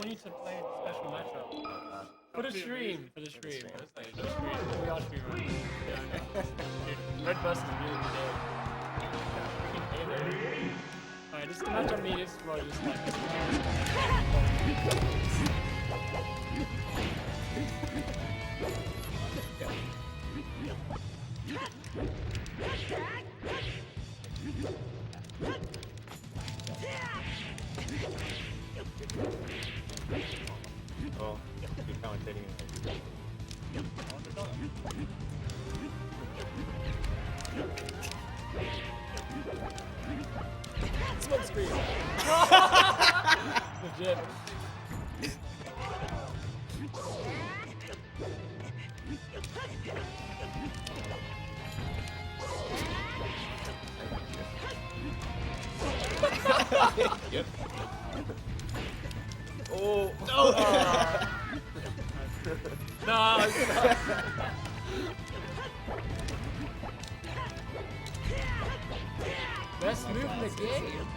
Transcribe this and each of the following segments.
we need to play a special matchup. For the stream. For the stream. We are streaming. Yeah, Red versus Blue today. Alright, this is the matchup needed. Well, just like Oh, you're commentating. smoke screen. Legit. Yep. Oh no! No. Best move in the game.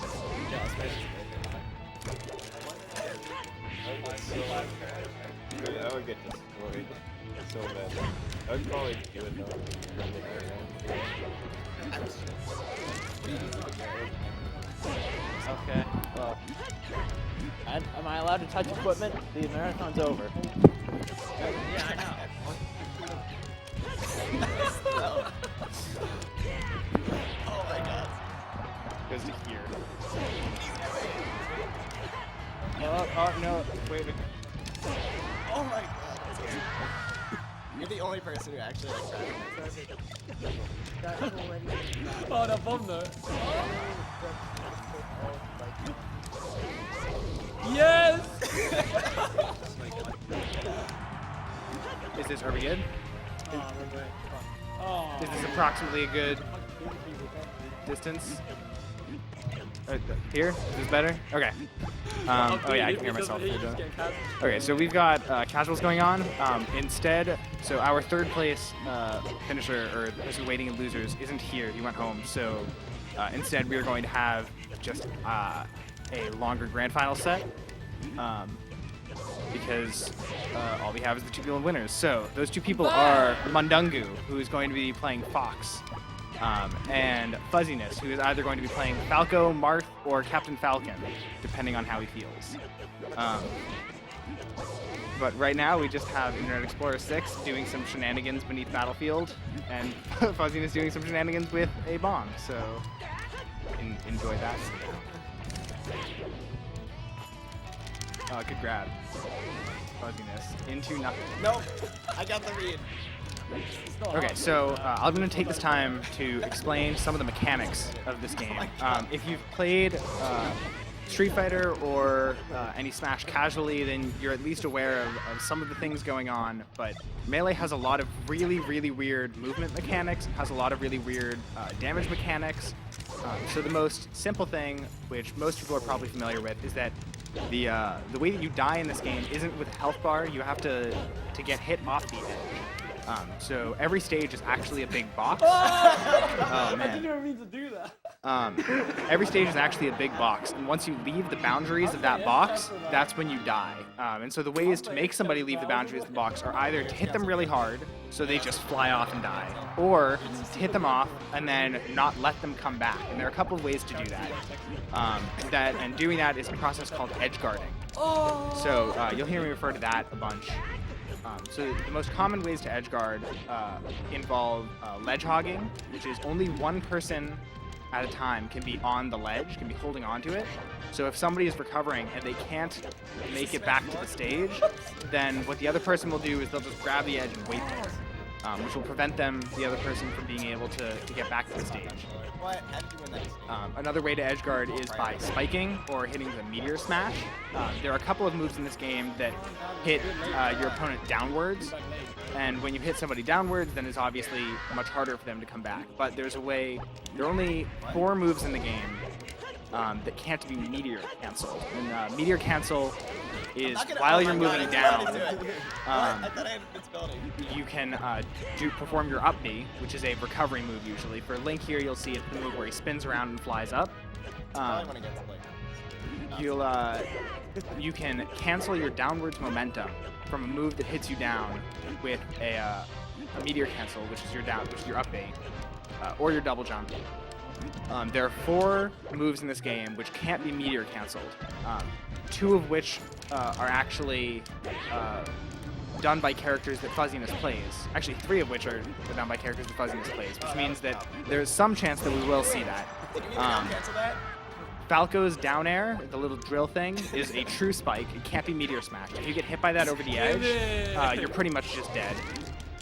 I would get destroyed so bad. I would probably do it though. Okay, well. Am I allowed to touch equipment? The marathon's over. Yeah, I know. Oh my god. Goes to here. Oh no, wait. Oh my god. You're the only person who actually like tried. Oh, that bomb though. Yes! Is this, are we good? Oh. Is this approximately a good distance? Here? Is this better? Okay. Oh yeah, I can hear myself. Okay, so we've got casuals going on. Instead, so our third place finisher, or the person waiting in losers, isn't here. He went home. So instead, we are going to have just a longer grand final set. Because all we have is the two people in winners. So those two people are Mundungu, who is going to be playing Fox, and Fuzziness, who is either going to be playing Falco, Marth, or Captain Falcon, depending on how he feels. But right now we just have Internet Explorer 6 doing some shenanigans beneath Battlefield, and Fuzziness doing some shenanigans with a bomb. So enjoy that. Good grab. Fuzziness into nothing. Nope. I got the read. Okay, so I'm going to take this time to explain some of the mechanics of this game. If you've played Street Fighter or any Smash casually, then you're at least aware of some of the things going on, but Melee has a lot of really, really weird movement mechanics, has a lot of really weird damage mechanics. So the most simple thing, which most people are probably familiar with, is that the way that you die in this game isn't with a health bar. You have to get hit off the edge. So every stage is actually a big box. Oh man. I didn't even mean to do that. Every stage is actually a big box, and once you leave the boundaries of that box, that's when you die. And so the ways to make somebody leave the boundaries of the box are either to hit them really hard, so they just fly off and die, or to hit them off and then not let them come back. And there are a couple of ways to do that. And doing that is a process called edge guarding. So you'll hear me refer to that a bunch. So the most common ways to edge guard involve ledge hogging, which is only one person at a time can be on the ledge, can be holding onto it. So if somebody is recovering and they can't make it back to the stage, then what the other person will do is they'll just grab the edge and wait there, which will prevent the other person from being able to get back to the stage. What? How did you win that? Another way to edge guard is by spiking or hitting the meteor smash. There are a couple of moves in this game that hit your opponent downwards, and when you hit somebody downwards, then it's obviously much harder for them to come back. But there's a way, there are only 4 moves in the game that can't be meteor canceled. And meteor cancel is while you're moving down, you can perform your up B, which is a recovery move usually. For Link here, you'll see it's the move where he spins around and flies up. you can cancel your downwards momentum from a move that hits you down with a meteor cancel, which is your up B, or your double jump. There are 4 moves in this game which can't be meteor canceled. 2 of which are actually done by characters that Fuzziness plays. Actually, 3 of which are done by characters that Fuzziness plays, which means that there's some chance that we will see that. Cancel that? Falco's down air, the little drill thing, is a true spike. It can't be meteor smash. If you get hit by that over the edge, you're pretty much just dead.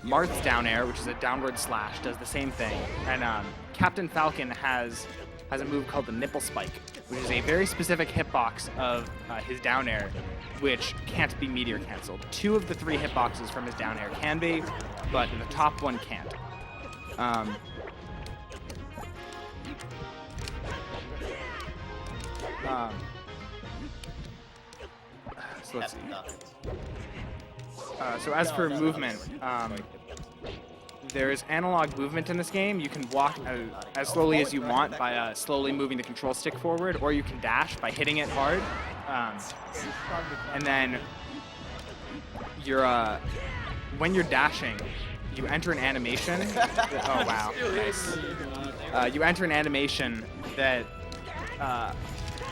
Marth's down air, which is a downward slash, does the same thing. And Captain Falcon has a move called the nipple spike, which is a very specific hitbox of his down air, which can't be meteor canceled. 2 of the 3 hitboxes from his down air can be, but the top one can't. So let's see. So as for movement, there's analog movement in this game. You can walk as slowly as you want by slowly moving the control stick forward, or you can dash by hitting it hard. And then when you're dashing, you enter an animation. Oh wow, nice. You enter an animation that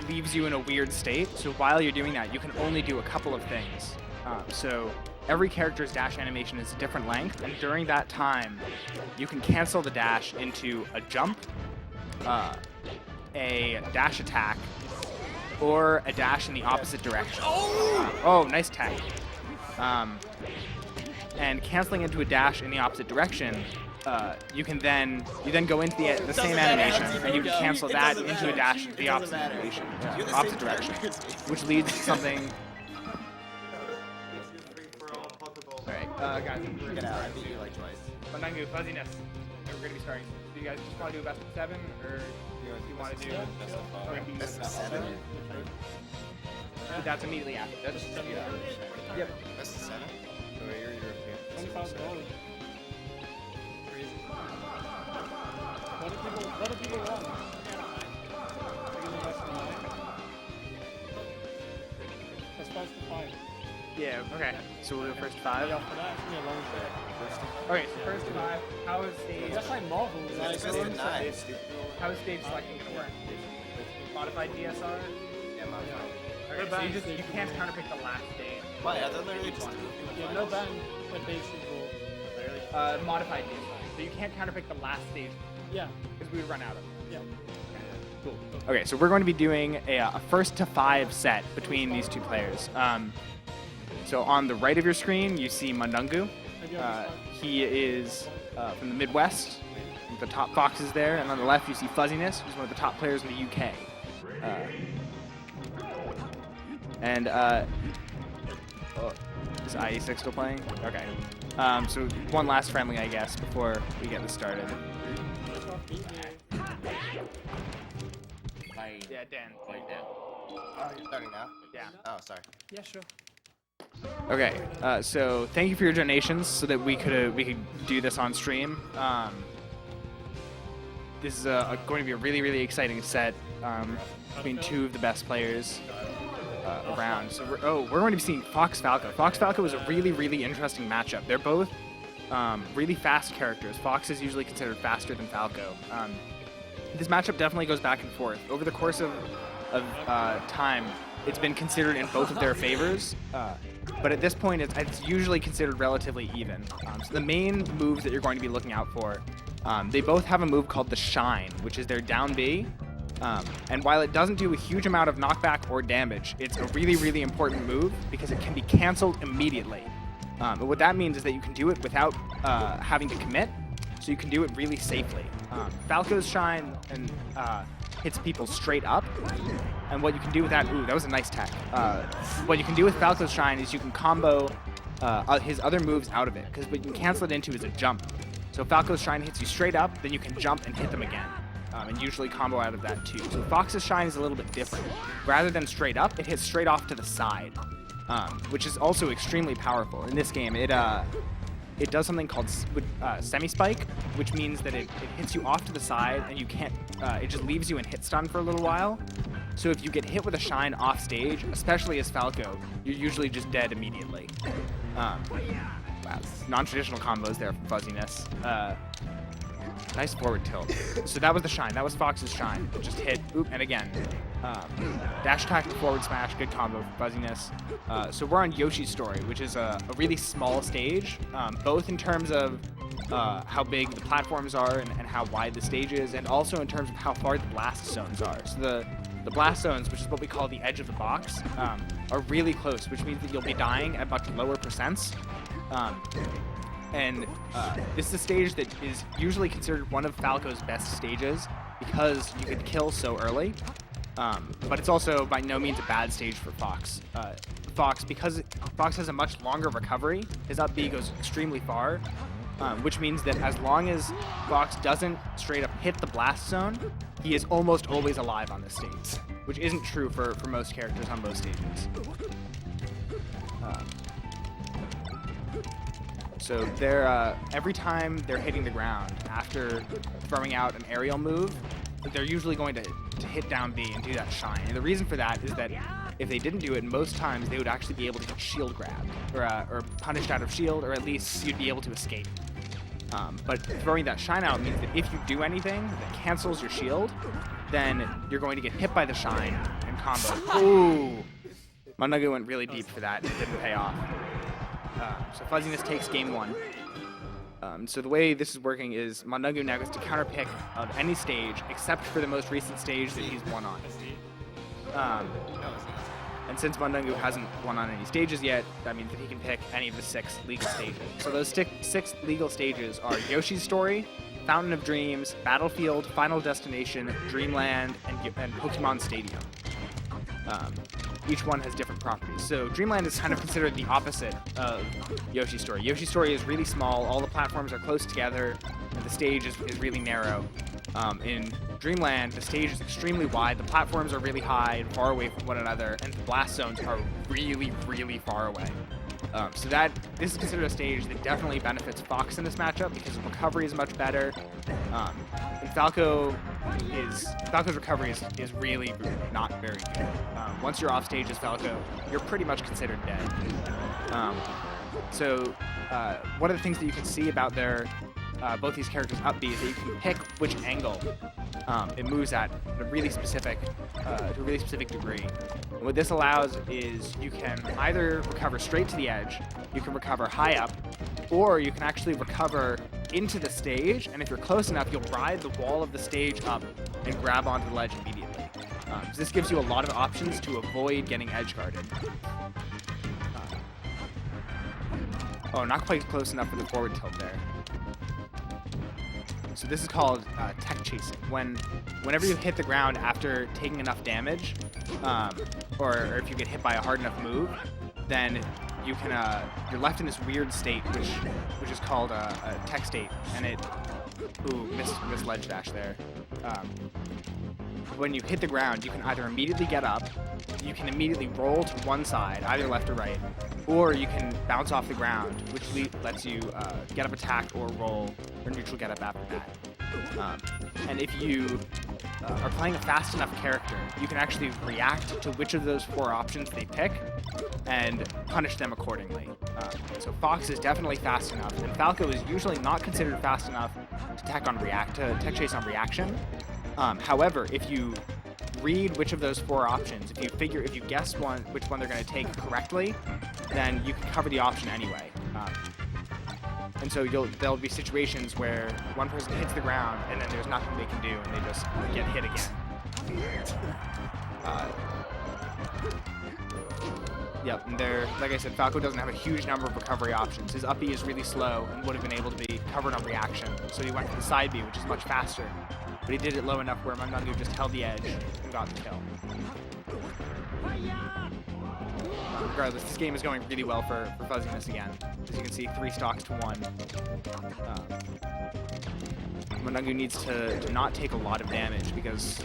leaves you in a weird state. So while you're doing that, you can only do a couple of things. So every character's dash animation is a different length, and during that time, you can cancel the dash into a jump, a dash attack, or a dash in the opposite direction. Oh, nice tech. And canceling into a dash in the opposite direction, you then go into the same animation, and you can cancel that into a dash in the opposite animation, opposite direction, which leads to something. Alright, guys, we're gonna I beat you like twice. Manangu, Fuzziness. We're gonna be starting. Do you guys just want to do a best of 7, or do you want to do okay. Best of 7? That's immediately after. That's Yep. Best of 7? So you're European. $25. Crazy. What do people want? That's best of 5. Yeah, okay. So we'll do first 5. Yeah, for that, it's gonna be a long day. Okay, so first 5. How is stage? That's like Marvel. Like, Best of 9. How is stage selecting gonna work? Modified DSR? Yeah, modified. Okay, so you can't counterpick the last stage. Why? I thought literally just yeah, no ban, but basic rule. Modified DSR. So you can't counterpick the last stage Yeah, because we would run out of it. yeah. Cool. Okay, so we're going to be doing a first to 5 set between these 2 players. So on the right of your screen, you see Manangu. He is from the Midwest. The top box is there, and on the left you see Fuzziness, who's one of the top players in the UK. Is IE6 still playing? Okay. So one last friendly, I guess, before we get this started. Yeah, Dan. Oh, you're starting now? Yeah. Oh, sorry. Yeah, sure. Okay, so thank you for your donations so that we could do this on stream. This is going to be a really, really exciting set between 2 of the best players around. So we're going to be seeing Fox Falco. Fox Falco is a really, really interesting matchup. They're both really fast characters. Fox is usually considered faster than Falco. This matchup definitely goes back and forth. Over the course of time, it's been considered in both of their favors, but at this point, it's usually considered relatively even. So the main moves that you're going to be looking out for, they both have a move called the Shine, which is their down B. And while it doesn't do a huge amount of knockback or damage, it's a really, really important move because it can be canceled immediately. But what that means is that you can do it without having to commit, so you can do it really safely. Falco's Shine hits people straight up, and what you can do with that, ooh, that was a nice tech. What you can do with Falco's Shine is you can combo his other moves out of it, because what you can cancel it into is a jump. So Falco's Shine hits you straight up, then you can jump and hit them again, and usually combo out of that too. So Fox's Shine is a little bit different. Rather than straight up, it hits straight off to the side, which is also extremely powerful. In this game, it does something called semi-spike, which means that it hits you off to the side and you can't, it just leaves you in hit stun for a little while. So if you get hit with a shine off stage, especially as Falco, you're usually just dead immediately. Wow, non-traditional combos there from Fuzziness. Nice forward tilt. So that was the shine. That was Fox's shine. Just hit, oop, and again. Dash attack and forward smash, good combo for Fuzziness. So we're on Yoshi's Story, which is a really small stage, both in terms of how big the platforms are and how wide the stage is, and also in terms of how far the blast zones are. So the blast zones, which is what we call the edge of the box, are really close, which means that you'll be dying at much lower percents. And this is a stage that is usually considered one of Falco's best stages because you can kill so early. But it's also by no means a bad stage for Fox. Because Fox has a much longer recovery, his up B goes extremely far, which means that as long as Fox doesn't straight up hit the blast zone, he is almost always alive on this stage, which isn't true for most characters on most stages. So they're every time they're hitting the ground after throwing out an aerial move, they're usually going to hit down B and do that shine. And the reason for that is that if they didn't do it, most times they would actually be able to get shield grabbed or punished out of shield, or at least you'd be able to escape. But throwing that shine out means that if you do anything that cancels your shield, then you're going to get hit by the shine and combo. Ooh! Mandagu went really deep for that and it didn't pay off. So Fuzziness takes game 1. So the way this is working is Mandagu now gets to counterpick of any stage except for the most recent stage that he's won on. And since Mandagu hasn't won on any stages yet, that means that he can pick any of the 6 legal stages. So those 6 legal stages are Yoshi's Story, Fountain of Dreams, Battlefield, Final Destination, Dreamland, and Pokemon Stadium. Each one has different properties. So Dreamland is kind of considered the opposite of Yoshi's Story. Yoshi's Story is really small, all the platforms are close together, and the stage is really narrow. In Dreamland, the stage is extremely wide, the platforms are really high and far away from one another, and the blast zones are really, really far away. So this is considered a stage that definitely benefits Fox in this matchup because the recovery is much better. And Falco's recovery is really not very good. Once you're off stage as Falco, you're pretty much considered dead. So one of the things that you can see about both these characters' up B is that you can pick which angle it moves at a really specific, to a really specific degree. And what this allows is you can either recover straight to the edge, you can recover high up, or you can actually recover into the stage, and if you're close enough, you'll ride the wall of the stage up and grab onto the ledge immediately. So this gives you a lot of options to avoid getting edge guarded. Oh, not quite close enough for the forward tilt there. So this is called tech chasing. Whenever you hit the ground after taking enough damage, or if you get hit by a hard enough move, then you're left in this weird state, which is called a tech state, and missed ledge dash there. When you hit the ground, you can either immediately get up, you can immediately roll to one side, either left or right, or you can bounce off the ground, which lets you get up attack or roll or neutral get up after that. And if you are playing a fast enough character, you can actually react to which of those 4 options they pick and punish them accordingly. So Fox is definitely fast enough, and Falco is usually not considered fast enough to tech chase on reaction. However, if you read which of those 4 options, if you guess which one they're going to take correctly, then you can cover the option anyway. And so there'll be situations where one person hits the ground and then there's nothing they can do and they just get hit again. Yep, and like I said, Falco doesn't have a huge number of recovery options. His up B is really slow and would have been able to be covered on reaction, so he went for the side B, which is much faster. But he did it low enough where Mandagu just held the edge and got the kill. Regardless, this game is going really well for Fuzziness again. As you can see, 3 stocks to 1. Mandagu needs to not take a lot of damage because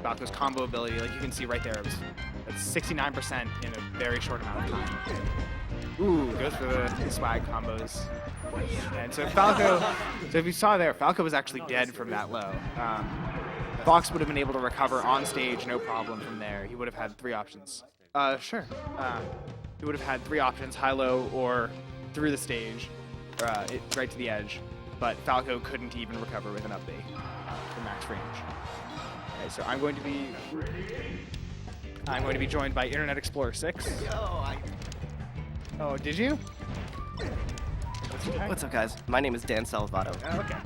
Falco's combo ability, like you can see right there, it's 69% in a very short amount of time. Ooh, goes for the swag combos. And so if you saw there, Falco was actually dead from that low. Fox would have been able to recover on stage, no problem from there. He would have had 3 options. Sure. He would have had 3 options, high-low or through the stage, right to the edge. But Falco couldn't even recover with an up B for max range. Okay, so I'm going to be joined by Internet Explorer 6. Oh, did you? What's up, guys? My name is Dan Salvato. Oh, okay.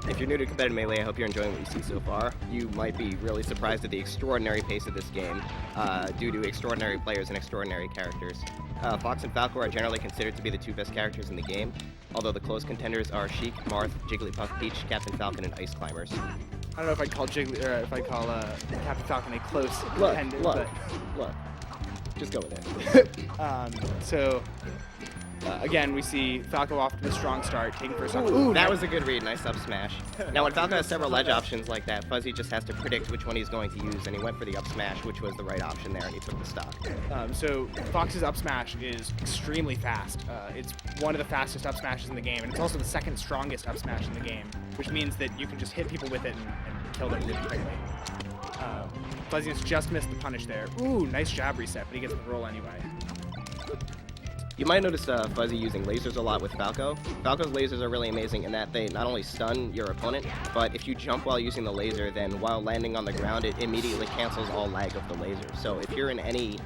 If you're new to competitive Melee, I hope you're enjoying what you see so far. You might be really surprised at the extraordinary pace of this game due to extraordinary players and extraordinary characters. Fox and Falco are generally considered to be the 2 best characters in the game, although the close contenders are Sheik, Marth, Jigglypuff, Peach, Captain Falcon, and Ice Climbers. I don't know if I'd call Captain Falcon a close contender. Look. Just go with it. Again, we see Falco off to a strong start, taking first up. Ooh, that was a good read. Nice up smash. Now, when Falco has several ledge options like that, Fuzzy just has to predict which one he's going to use, and he went for the up smash, which was the right option there, and he took the stock. So Fox's up smash is extremely fast. It's one of the fastest up smashes in the game, and it's also the 2nd strongest up smash in the game, which means that you can just hit people with it and kill them really quickly. Fuzzy has just missed the punish there. Ooh, nice jab reset, but he gets the roll anyway. You might notice Fuzzy using lasers a lot with Falco. Falco's lasers are really amazing in that they not only stun your opponent, but if you jump while using the laser, then while landing on the ground, it immediately cancels all lag of the laser. So if you're in any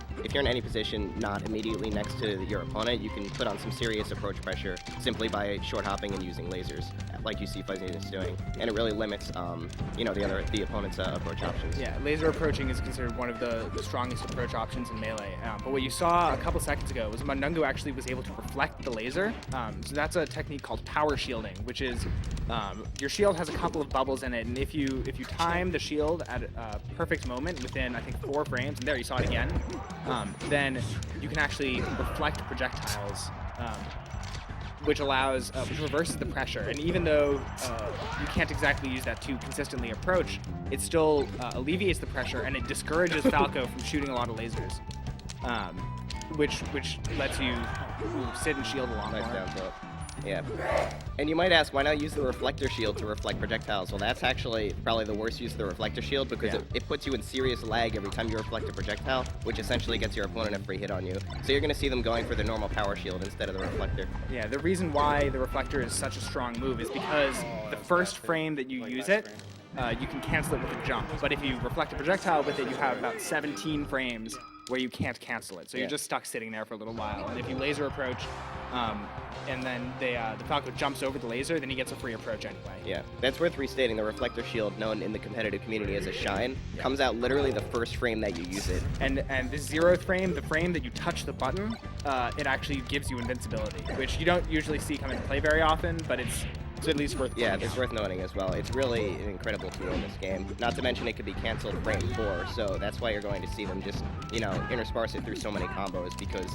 position not immediately next to your opponent, you can put on some serious approach pressure simply by short hopping and using lasers, like you see Fuzzy is doing, and it really limits the opponent's approach options. Yeah, laser approaching is considered one of the strongest approach options in Melee. But what you saw a couple seconds ago was Mundungu actually was able to reflect the laser. So that's a technique called power shielding, which is your shield has a couple of bubbles in it, and if you time the shield at a perfect moment within, I think, 4 frames, and there you saw it again, then you can actually reflect projectiles, which reverses the pressure. And even though you can't exactly use that to consistently approach, it still alleviates the pressure, and it discourages Falco from shooting a lot of lasers. Which lets you sit and shield a lot more. Nice down tilt. Yeah. And you might ask, why not use the reflector shield to reflect projectiles? Well, that's actually probably the worst use of the reflector shield because it puts you in serious lag every time you reflect a projectile, which essentially gets your opponent a free hit on you. So you're going to see them going for the normal power shield instead of the reflector. Yeah, the reason why the reflector is such a strong move is because the first frame that you use it, you can cancel it with a jump. But if you reflect a projectile with it, you have about 17 frames where you can't cancel it. So you're just stuck sitting there for a little while. And if you laser approach, and then the Falco jumps over the laser, then he gets a free approach anyway. Yeah, that's worth restating. The reflector shield, known in the competitive community as a shine, comes out literally the first frame that you use it. And the 0th frame, the frame that you touch the button, it actually gives you invincibility, which you don't usually see come into play very often, but it's at least worth noting. It's worth noting as well. It's really an incredible tool in this game. Not to mention it could be canceled frame 4, so that's why you're going to see them just, intersperse it through so many combos because,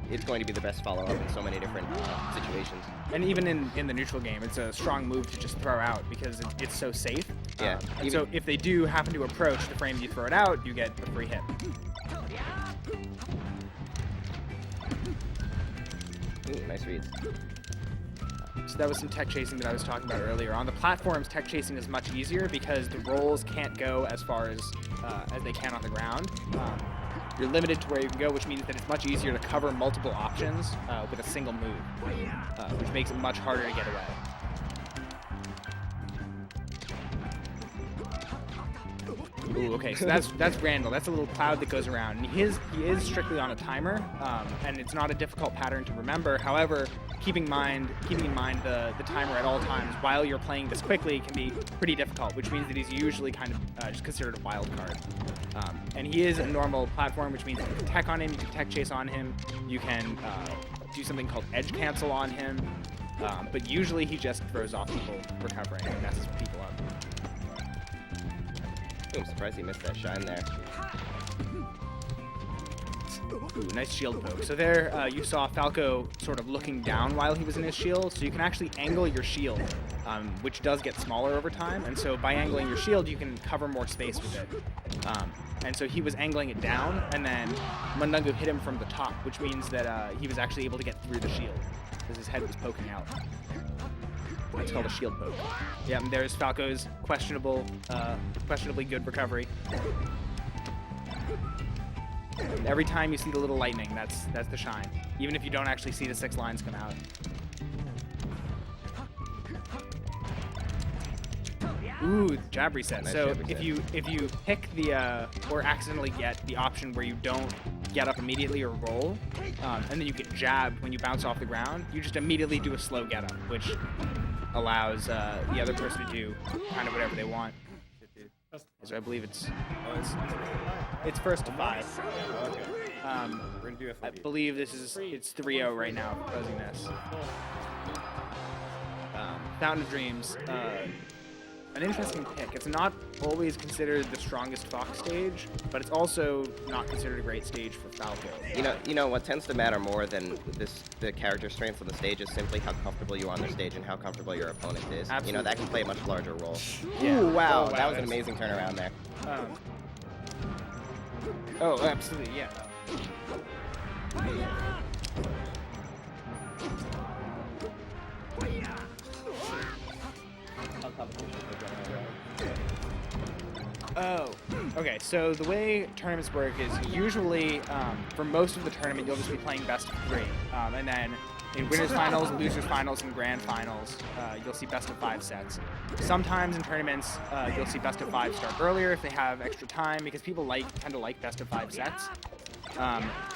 it's going to be the best follow-up in so many different situations. And even in the neutral game, it's a strong move to just throw out because it's so safe. Yeah. So if they do happen to approach the frame you throw it out, you get the free hit. Ooh, nice reads. So that was some tech chasing that I was talking about earlier. On the platforms, tech chasing is much easier because the rolls can't go as far as they can on the ground. You're limited to where you can go, which means that it's much easier to cover multiple options with a single move, which makes it much harder to get away. Ooh, okay, so that's Randall. That's a little cloud that goes around. And he is strictly on a timer, and it's not a difficult pattern to remember. However, keeping in mind the timer at all times while you're playing this quickly can be pretty difficult, which means that he's usually kind of just considered a wild card. And he is a normal platform, which means you can tech on him, you can tech chase on him, you can do something called edge cancel on him, but usually he just throws off people recovering and messes people up. I'm surprised he missed that shine there. Ooh, nice shield poke. So there you saw Falco sort of looking down while he was in his shield, so you can actually angle your shield, which does get smaller over time, and so by angling your shield you can cover more space with it. And so he was angling it down, and then Mundungu hit him from the top, which means that he was actually able to get through the shield, because his head was poking out. It's called a shield poke. Yeah, and there's Falco's questionably good recovery. And every time you see the little lightning, that's the shine. Even if you don't actually see the 6 lines come out. Ooh, jab reset. Nice So jab reset. if you pick the or accidentally get the option where you don't get up immediately or roll, and then you get jabbed when you bounce off the ground, you just immediately do a slow get up, which allows the other person to do kind of whatever they want. So I believe it's first to 5. Okay. We're gonna do I FOB. believe it's 3-0 right now for fuzziness. Fountain of Dreams, an interesting pick. It's not always considered the strongest Fox stage, but it's also not considered a great stage for Falco. You know what tends to matter more than the character strength on the stage is simply how comfortable you are on the stage and how comfortable your opponent is. Absolutely. You know, that can play a much larger role. Yeah. Ooh, wow, Oh, wow, that was an that's- amazing turnaround there. Oh, absolutely, yeah. Oh, okay. So the way tournaments work is usually, for most of the tournament, you'll just be playing best of 3. And then in winners finals, losers finals, and grand finals, you'll see best of 5 sets. Sometimes in tournaments, you'll see best of 5 start earlier if they have extra time, because people tend to like best of 5 sets.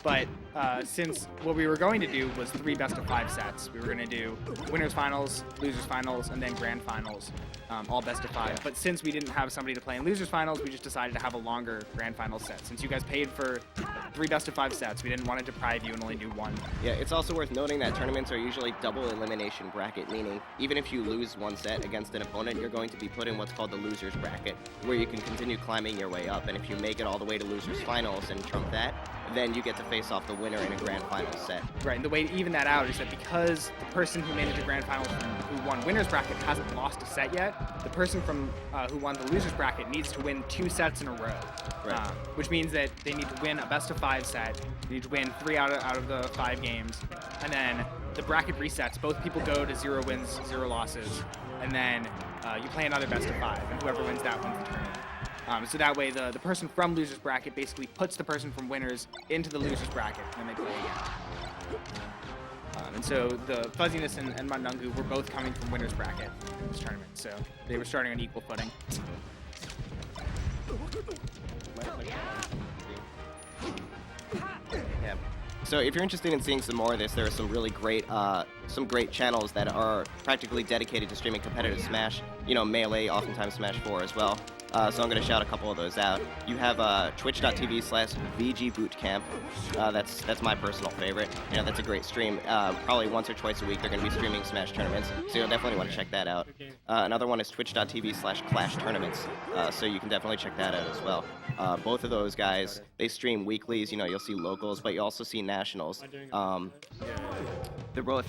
But since what we were going to do was 3 best of 5 sets, we were going to do winners finals, losers finals, and then grand finals, all best of 5. But since we didn't have somebody to play in losers finals, we just decided to have a longer grand final set. Since you guys paid for 3 best of 5 sets, we didn't want to deprive you and only do 1. Yeah, it's also worth noting that tournaments are usually double elimination bracket, meaning even if you lose 1 set against an opponent, you're going to be put in what's called the losers bracket, where you can continue climbing your way up. And if you make it all the way to losers finals and trump that, then you get to face off the winner in a grand final set. Right, and the way to even that out is that because the person who made it to grand finals who won winners bracket hasn't lost a set yet, the person from who won the losers bracket needs to win 2 sets in a row. Right. Which means that they need to win a best of 5 set, they need to win 3 out of the 5 games, and then the bracket resets. Both people go to 0 wins, 0 losses, and then you play another best of 5, and whoever wins that wins the tournament. So that way, the person from losers bracket basically puts the person from winners into the losers bracket, and they play again. And so the Fuzziness and Mandungu were both coming from winners bracket in this tournament, so they were starting on equal footing. Yeah. So if you're interested in seeing some more of this, there are some really great channels that are practically dedicated to streaming competitive Smash. You know, Melee, oftentimes Smash 4 as well. So I'm going to shout a couple of those out. You have twitch.tv/VGBootcamp. That's my personal favorite. You know, that's a great stream. Probably once or twice a week they're going to be streaming Smash tournaments, so you'll definitely want to check that out. Another one is twitch.tv/Clash Tournaments. So you can definitely check that out as well. Both of those guys, they stream weeklies. You know, you'll see locals, but you also see nationals. They're both...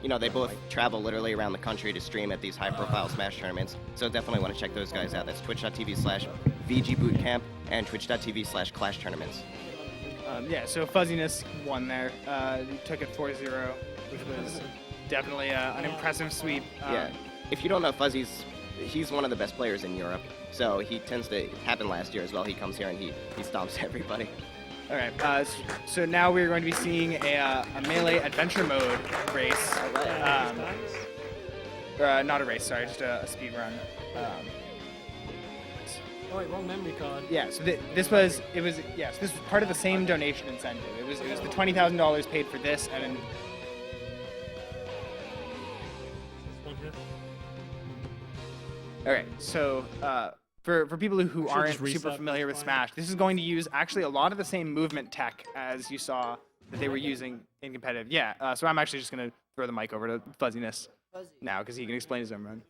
You know, they both travel literally around the country to stream at these high-profile Smash tournaments, so definitely want to check those guys out. That's twitch.tv/VGBootcamp and twitch.tv/Clash Tournaments. Yeah, so Fuzziness won there. He took it 4-0, which was definitely an impressive sweep. Yeah, if you don't know Fuzzy's, he's one of the best players in Europe, so he tends to happen last year as well. He comes here and he stomps everybody. All right, so now we're going to be seeing a Melee Adventure Mode race. Not a race, sorry, just a speed run. Oh wait, wrong memory card. Yeah, so this was part of the same donation incentive. It was the $20,000 paid for this, and then This one here. all right, so for people who Should aren't just reset super familiar with this Smash, this is going to use actually a lot of the same movement tech as you saw that they were using in competitive. Yeah, so I'm actually just going to throw the mic over to Fuzziness now because he can explain his own run.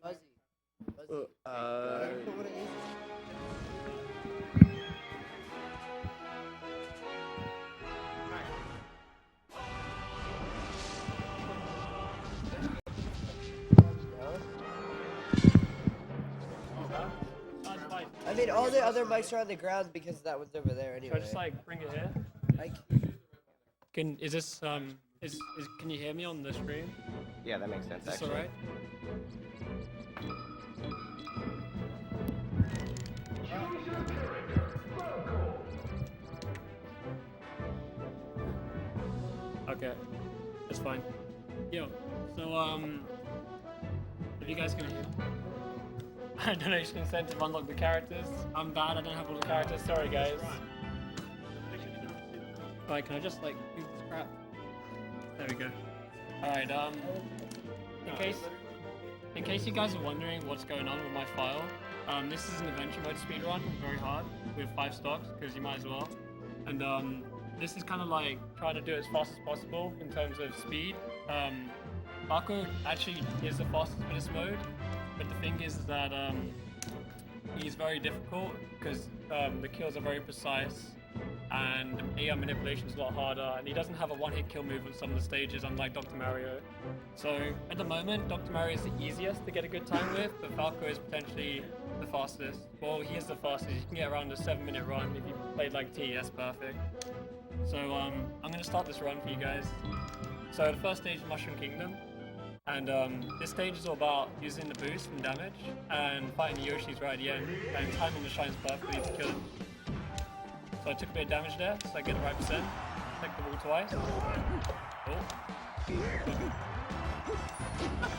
I mean, all the other mics are on the ground because that one's over there Should I anyway. just like bring it here? Like, Can you hear me on the stream? Yeah, that makes sense, Is this actually. alright? Okay, that's fine. Yo, so if you guys can hear, donation incentive unlock the characters. I'm bad. I don't have all the characters. Sorry, guys. Alright, can I just like move this crap? There we go. Alright, in case you guys are wondering what's going on with my file, this is an adventure mode speedrun, very hard, with 5 stocks, because you might as well. And this is kind of like trying to do it as fast as possible in terms of speed. Falco actually is the fastest for this mode, but the thing is that he's very difficult because the kills are very precise and AI manipulation is a lot harder, and he doesn't have a one-hit kill move on some of the stages, unlike Dr. Mario. So at the moment, Dr. Mario is the easiest to get a good time with, but Falco is potentially the fastest. Well, he is the fastest. You can get around a 7-minute run if you played like T. That's perfect. So I'm gonna start this run for you guys. So the first stage is Mushroom Kingdom, and this stage is all about using the boost and damage and fighting the Yoshis right at the end and timing the shines perfectly to kill them. So I took a bit of damage there, so I get the right percent. Take the ball twice. Oh.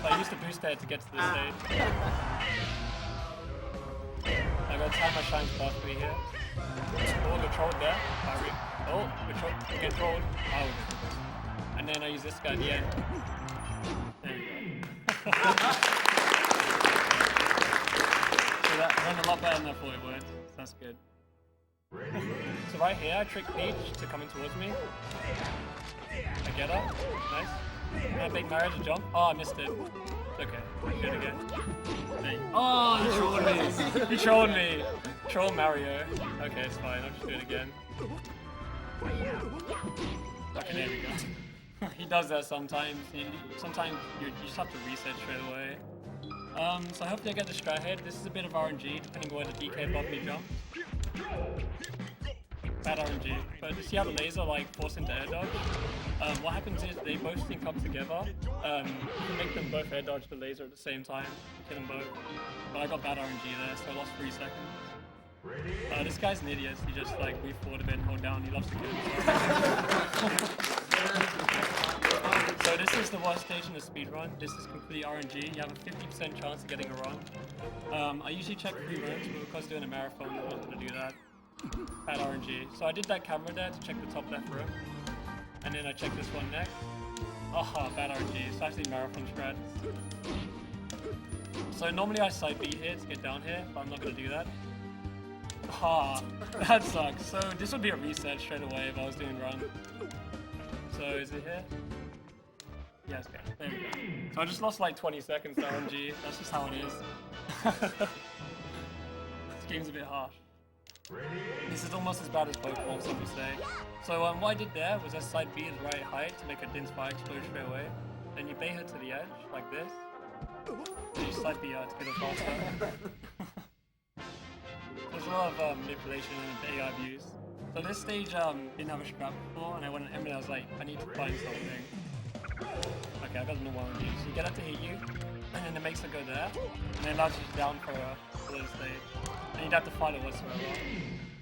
So I used the boost there to get to this stage. I gotta time my shines perfectly here. Oh, we're trolled there. Oh, we're getting trolled. Oh. And then I use this guy at the end. There you go. So that went a lot better than I thought it would. So that's good. So right here, I trick Peach to coming towards me. I get her. Nice. And I make Mario to jump. Oh, I missed it. It's okay. Do it again. Oh, you trolled me. You trolled me. Troll Mario. Okay, it's fine. I'll just do it again. Okay, there we go. He does that sometimes. Sometimes you just have to reset straight away. So hopefully I get the strat hit. This is a bit of RNG, depending on where the DK above me jumps. Bad RNG. But you see how the laser like force into air dodge? What happens is they both sync up together. You can make them both air dodge the laser at the same time. Kill them both. But I got bad RNG there, so I lost 3 seconds. This guy's an idiot. He just like move forward a bit and hold down. He loves to kill himself. So this is the worst stage in the speedrun. This is complete RNG. You have a 50% chance of getting a run. I usually check 3 rooms, but because doing a marathon, I wanted to do that. Bad RNG. So I did that camera there to check the top left room. And then I checked this one next. Oh, bad RNG. It's actually marathon strat. So normally I side B here to get down here, but I'm not going to do that. Ah, that sucks. So this would be a reset straight away if I was doing run. So is it here? Yes, okay. There we go. So I just lost like 20 seconds to RNG. That's just how it is. This game's a bit harsh. This is almost as bad as Pokemon, some would say. So what I did there was I side B at the right height to make a Din's Fire explode straight away. Then you bait her to the edge, like this. Then you side B out to get her faster. There's a lot of manipulation and AI views. So this stage didn't have a strap before, and I went on M and I was like, I need to find something. Okay, I got a normal RNG. So you get her to hit you, and then it makes her go there, and then allows you down for a little stage. And you'd have to fight it whatsoever.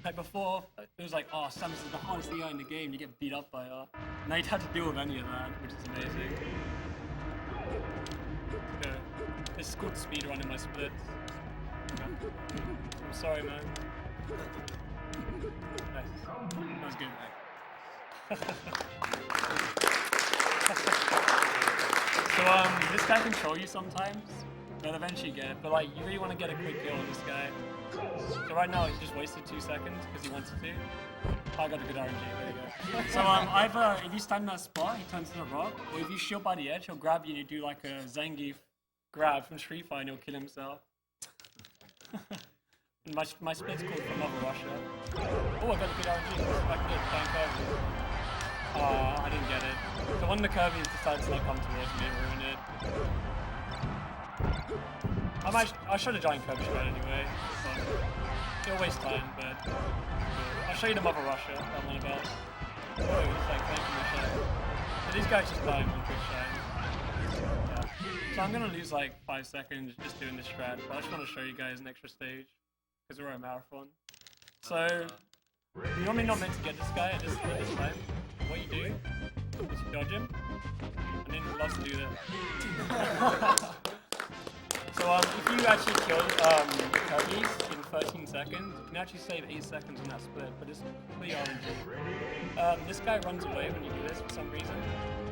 Like before, it was like, oh, Samus is the hardest AI in the game, you get beat up by her. Now you'd have to deal with any of that, which is amazing. Okay. This is called speedrunning my splits. I'm sorry, man. Nice. That was good, So, this guy can troll you sometimes, but eventually get it. But like, you really want to get a quick kill on this guy. So right now, he just wasted 2 seconds because he wanted to. I got a good RNG, there you go. So, either if you stand in that spot, he turns into a rock, or if you shield by the edge, he'll grab you and you do like a Zangief grab from Street Fighter and he'll kill himself. my split's called from Mother Russia. Oh, I got a good RNG. I can get Giant Kirby. Oh, I didn't get it. So one of the Kirby's decided to not come towards me and ruin it. I'll show the Giant Kirby shred anyway. It'll waste time, but I'll show you the Mother Russia that I'm on about. Oh, it's like thank you, my shine. So these guys just die in one quick shine. Yeah. So I'm gonna lose like 5 seconds just doing this strat, but I just want to show you guys an extra stage because we're at a marathon. So you're normally not meant to get this guy at this time. What you do is you dodge him, and then he loves to do that. So if you actually kill Kirby's in 13 seconds, you can actually save 8 seconds on that split, but it's pretty RNG. This guy runs away when you do this for some reason.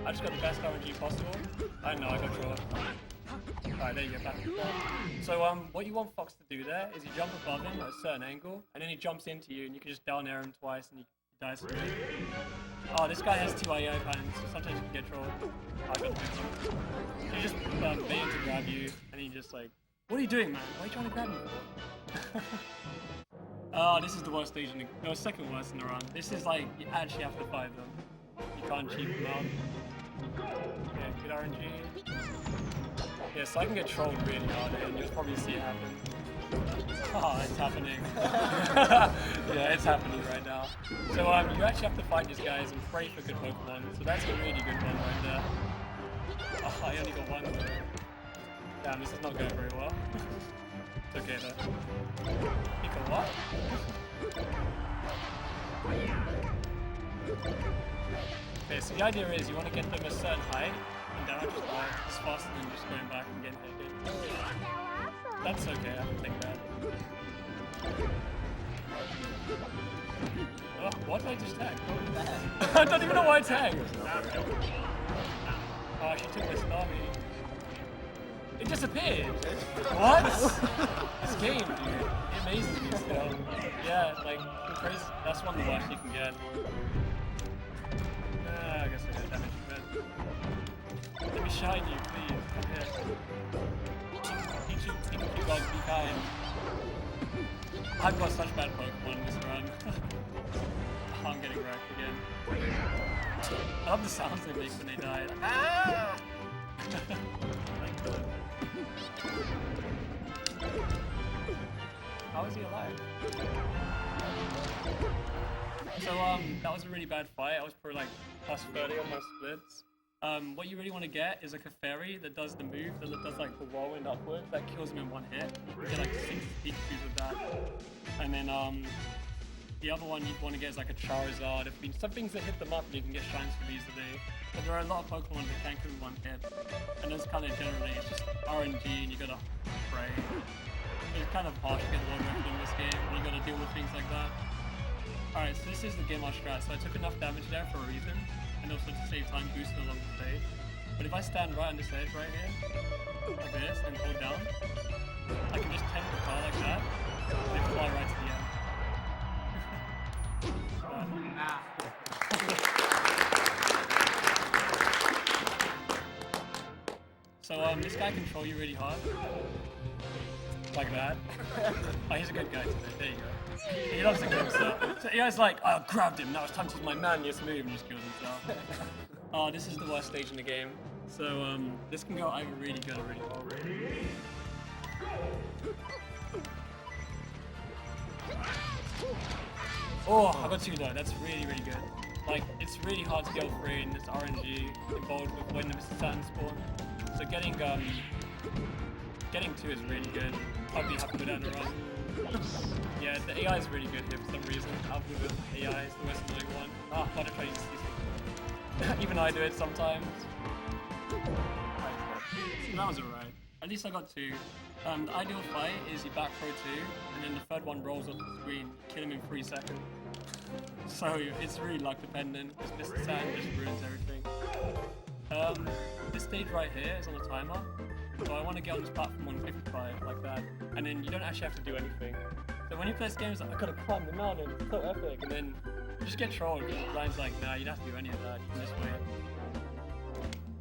I just got the best RNG possible. I know, I got short. Alright, there you go, back to that. So what you want Fox to do there is you jump above him at a certain angle, and then he jumps into you, and you can just down air him twice, and he dies from it. Oh, this guy has 2 IO cannons, so sometimes you can get trolled. I got the big one. He just bait him to grab you, and he just like, what are you doing, man? Why are you trying to grab me for? Oh, this is the worst stage in the, no, second worst in the run. This is like, you actually have to fight them. You can't cheat them out. Yeah, good RNG. Yeah, so I can get trolled really hard here, and you'll probably see it happen. Oh, it's happening. Yeah, it's happening right now. So you actually have to fight these guys and pray for good Pokemon. So that's a really good one right there. Oh, I only got one though. Damn, this is not going very well. It's okay though. You got what? Okay, so the idea is you want to get them a certain height, and then just like it's faster than just going back and getting hit. That's okay, I can take that. Oh, what did I just tag? I don't even know why I tagged. Oh, she took my Starmie. It disappeared! What? This game, dude. It amazes me still. Yeah, like, crazy. That's one of the worst you can get. I guess I got damage from it. Let me shine you, please. Come here. Pikachu dogs, be kind. I've got such bad Pokemon in this run. Oh, I'm getting wrecked again. I love the sounds they make when they die. Like, ah! How is he alive? So that was a really bad fight. I was for like plus 30 on my splits. What you really want to get is like a fairy that does the move that does like the whirlwind upwards that kills him in one hit. You can get like 6 Pikachus with that. And then the other one you want to get is like a Charizard. Some things that hit them up and you can get shines for easily. But there are a lot of Pokemon that can't kill in one hit. And those kind of generally, it's just RNG and you gotta pray. It's kind of harsh to get one record in this game when you gotta deal with things like that. Alright, so this is the game strat. So I took enough damage there for a reason, and also to save time boosting along the stage. But if I stand right on this edge right here, like this, and hold down, I can just tank the car like that, and they fly right to the end. So this guy control you really hard. Like that. Oh, he's a good guy today. There you go. He loves to kill himself. So he was like, I grabbed him, now it's time to use my manliest move, and just kills himself. Oh, this is the worst stage in the game. So this can go either really good or really horrible. Oh, I got 2 though. That's really, really good. Like, it's really hard to go free, and there's RNG involved with when the Mr. Saturn spawn. So getting 2 is really good. I'd be happy with that in a run. Yeah, the AI is really good here for some reason. Alpha with AI is the most annoying one. Ah, why don't I use these? Even I do it sometimes. So that was alright. At least I got 2. The ideal fight is you back throw 2, and then the third one rolls off the screen, kill him in 3 seconds. So it's really luck dependent, because Mr. Sand just ruins everything. This stage right here is on a timer, so I want to get on this platform on 55, like that, and then you don't actually have to do anything. So when you play this game, it's like, I gotta climb the mountain, it's so epic, and then you just get trolled, because the line's like, nah, you don't have to do any of that, you can just wait.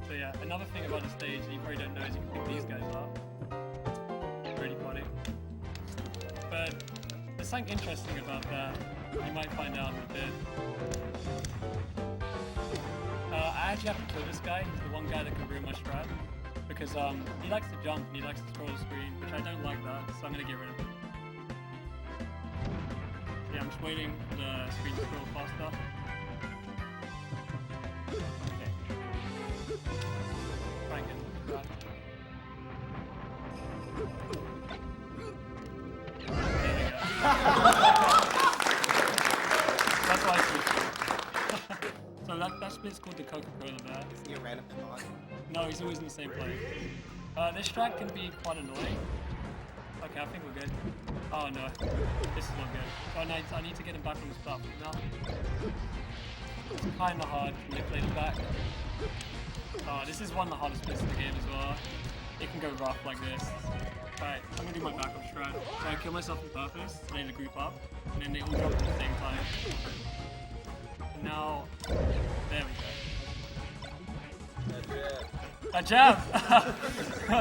So yeah, another thing about the stage that you probably don't know is you can pick these guys up. Really funny. But there's something interesting about that. You might find out in a bit. I actually have to kill this guy. He's the one guy that can ruin my strat. Because he likes to jump and he likes to scroll the screen, which I don't like that, so I'm gonna get rid of him. Yeah, I'm just waiting for the screen to scroll faster. Okay. Try and get the strat. That's why I switched. So that split's called the Coca-Cola bear. Isn't he a random mod? No, he's always in the same place. This strat can be quite annoying. Okay, I think we're good. Oh no, this is not good. Oh no, I need to get him back on his platform now. It's kinda hard to manipulate him back. Oh, this is one of the hardest bits of the game as well. It can go rough like this. Right, I'm gonna do my backup strat. So I kill myself on purpose, and then they group up, and then they all drop at the same time. And now, there we go. A jab!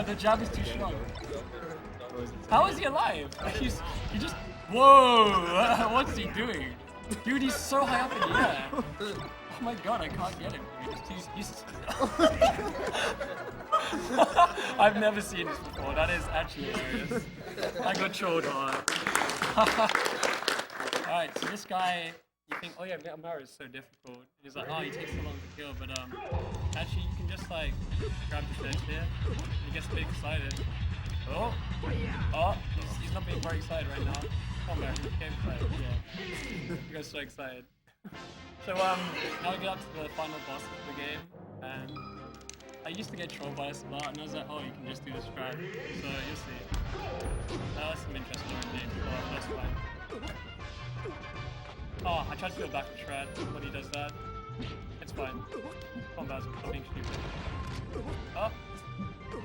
The jab is too strong. How is he alive? He just... Whoa! What's he doing? Dude, he's so high up in the air. Oh my god, I can't get him. He's I've never seen this before. That is actually hilarious. I got trolled hard. Alright, so this guy, you think, oh yeah, Metamara is so difficult. And he's like, oh, he takes so long to kill, but actually you can just like grab the fish here, and he gets a bit excited. Oh, he's not being very excited right now. Oh man, he became excited, yeah. He got so excited. So now we get up to the final boss of the game, and I used to get trolled by this a lot, and I was like, oh, you can just do this strat. So you'll see. That's some interesting games for our first fight. Oh, I tried to do a backup strat when he does that. It's fine. Come on, Bowser, stop being stupid. Oh,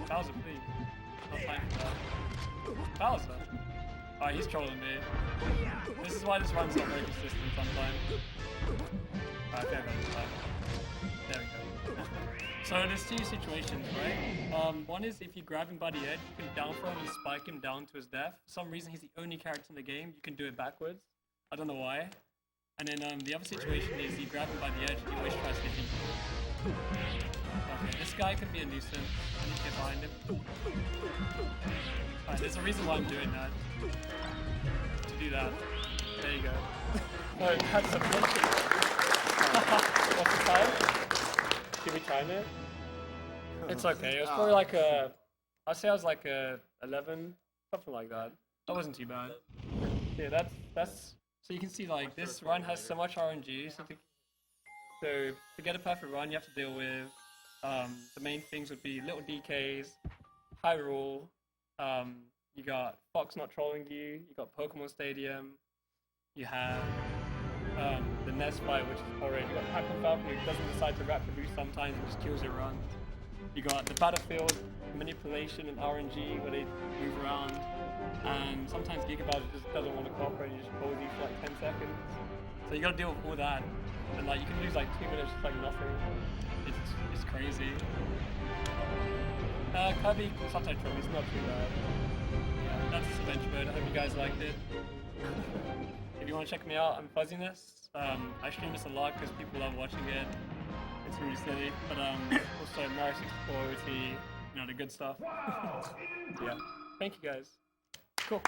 Bowser, please. Not time for that. Bowser. Oh, he's trolling me. This is why this run's not very consistent sometimes. Alright, fair enough. There we go. So there's two situations, right? One is if you grab him by the edge, you can down throw him and spike him down to his death. For some reason, he's the only character in the game you can do it backwards. I don't know why. And then the other situation is you grab him by the edge and he always tries to hit you. Okay, this guy can be a nuisance. I need to get behind him. Alright, there's a reason why I'm doing that. To do that. There you go. Oh, that's a What's the time? Did we time it? It's okay. It was probably like I'd say I was like a 11, something like that. That wasn't too bad. Yeah, that's. So you can see like this run has so much RNG. So to get a perfect run, you have to deal with the main things would be little DKs, high roll. You got Fox not trolling you. You got Pokemon Stadium. You have the Nest fight, which is horrid. You got Pac-Man Falcon, who doesn't decide to wrap the boost sometimes and just kills your runs. You got the Battlefield manipulation and RNG where they move around, and sometimes Gigabyte just doesn't want to cooperate and just holds you for like 10 seconds. So you gotta deal with all that, and like you can lose like 2 minutes just like nothing. It's crazy. Kirby subtitle trouble is not too bad. Yeah, that's Adventure Mode. I hope you guys liked it. If you want to check me out, I'm Fuzziness. I stream this a lot because people love watching it. It's really silly, but also Mario 64 with the, the good stuff. Yeah, thank you guys. Cool.